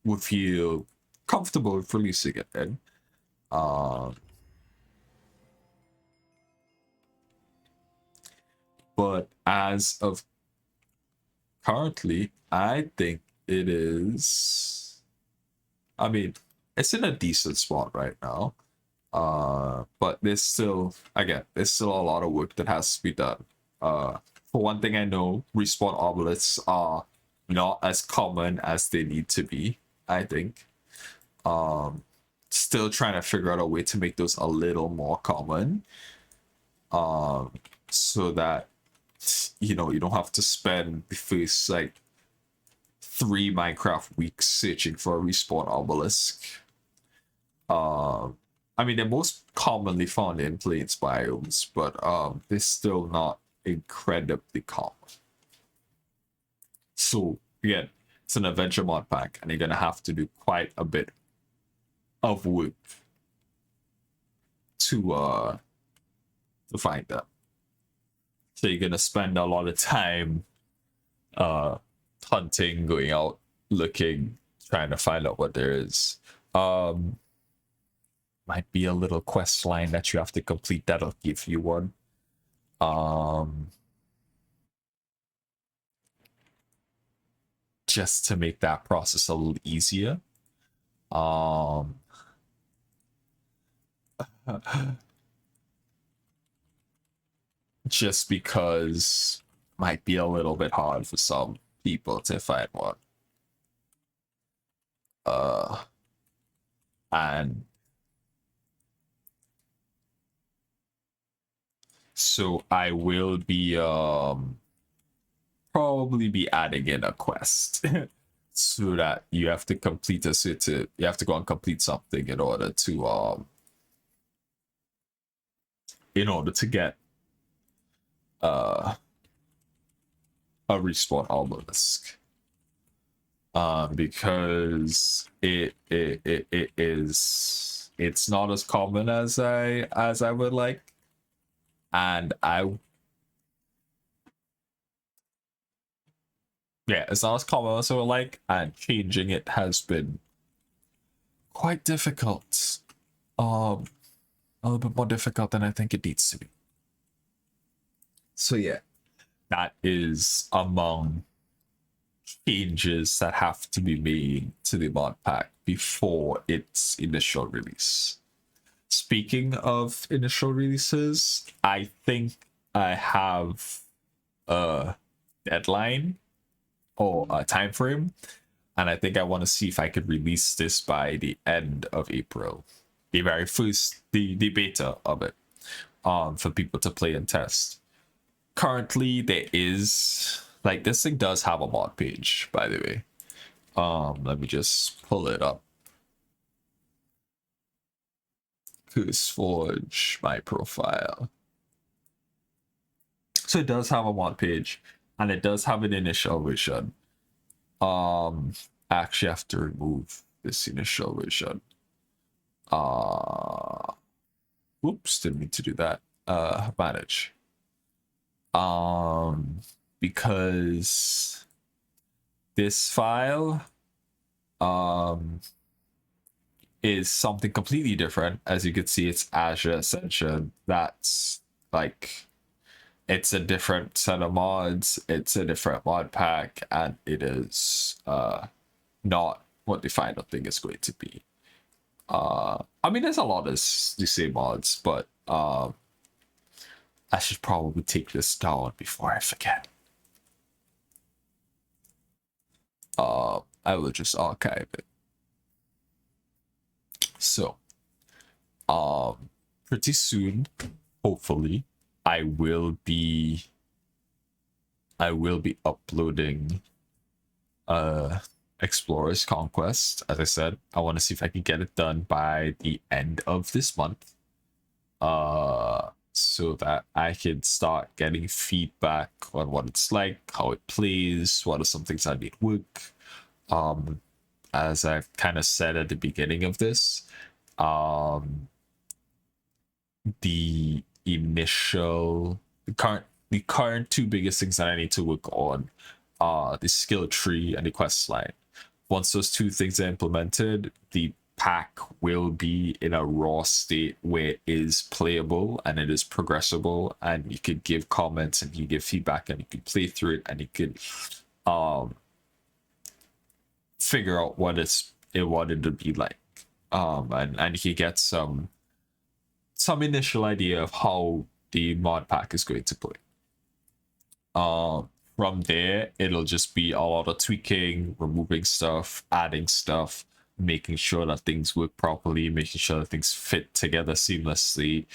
would feel comfortable with releasing it in. But as of currently, I think it is. I mean, it's in a decent spot right now. But there's still a lot of work that has to be done. For one thing, I know respawn obelisks are not as common as they need to be, I think. Still trying to figure out a way to make those a little more common. So that you don't have to spend the first like 3 Minecraft weeks searching for a respawn obelisk. I mean, they're most commonly found in plains biomes, but they're still not incredibly common. So again, it's an adventure mod pack, and you're gonna have to do quite a bit of work to find them. So you're gonna spend a lot of time hunting, going out, looking, trying to find out what there is. Might be a little quest line that you have to complete that'll give you one. just to make that process a little easier. Um, just because might be a little bit hard for some people to find one. And so I will be probably be adding in a quest so that you have to complete a certain, you have to go and complete something in order to get uh a respawn obelisk. Because it is, it's not as common as I would like, and yeah, it's not as common as I would like, and changing it has been quite difficult. A little bit more difficult than I think it needs to be. So yeah, that is among changes that have to be made to the mod pack before its initial release. Speaking of initial releases, I think I have a deadline or a time frame, and I think I want to see if I could release this by the end of April, the very first, the beta of it, for people to play and test. Currently, there is, like, this thing does have a mod page, by the way. Let me just pull it up. Curse Forge, my profile. So it does have a mod page, and it does have an initial version. I actually have to remove this initial version. Whoops, didn't mean to do that. Manage. Because this file is something completely different. As you can see, it's Azure Ascension. That's like, it's a different set of mods, it's a different mod pack, and it is not what the final thing is going to be. I mean, there's a lot of the same mods, but I should probably take this down before I forget. I will just archive it. So, pretty soon, hopefully, I will be uploading Explorer's Conquest. As I said, I want to see if I can get it done by the end of this month, so that I can start getting feedback on what it's like, how it plays, what are some things I need work. As I've kind of said at the beginning of this, the current two biggest things that I need to work on are the skill tree and the quest line. Once those two things are implemented, the pack will be in a raw state where it is playable and it is progressible, and you could give comments and you give feedback and you can play through it and you could figure out what it wanted to be like, and you can get some initial idea of how the mod pack is going to play. From there, it'll just be a lot of tweaking, removing stuff, adding stuff, making sure that things work properly, making sure that things fit together seamlessly,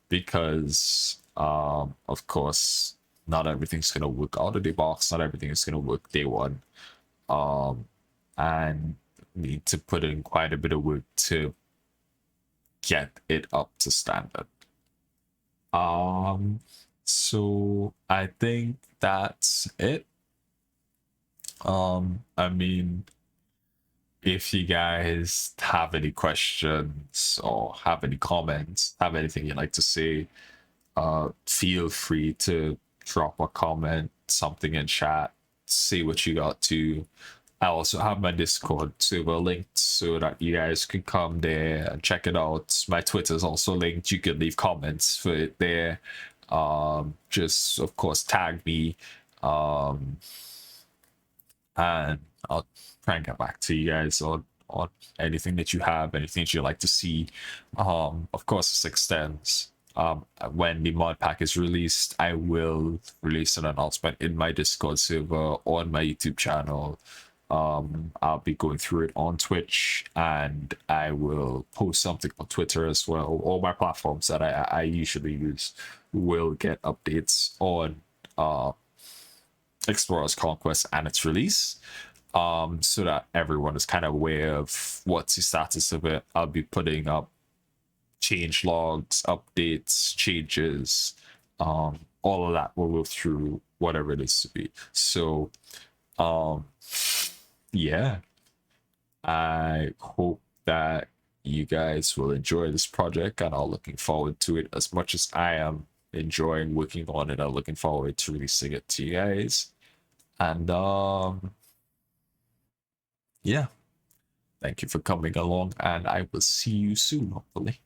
because of course, not everything's gonna work out of the box, not everything is gonna work day one, and need to put in quite a bit of work to get it up to standard. So I think that's it. I mean, if you guys have any questions or have any comments, have anything you'd like to say, feel free to drop a comment, something in chat, say what you got to. I also have my Discord server linked so that you guys can come there and check it out. My Twitter is also linked. You can leave comments for it there. Just, of course, tag me. And I'll try and get back to you guys on anything that you have, anything that you'd like to see. Of course, this extends. When the mod pack is released, I will release an announcement in my Discord server, on my YouTube channel. I'll be going through it on Twitch, and I will post something on Twitter as well. All my platforms that I usually use will get updates on Explorer's Conquest and its release, so that everyone is kind of aware of what's the status of it. I'll be putting up change logs, updates, changes, all of that will go through whatever it needs to be. So, yeah, I hope that you guys will enjoy this project, and I'm looking forward to it as much as I am enjoying working on it. I'm looking forward to releasing it to you guys. And yeah, thank you for coming along, and I will see you soon, hopefully.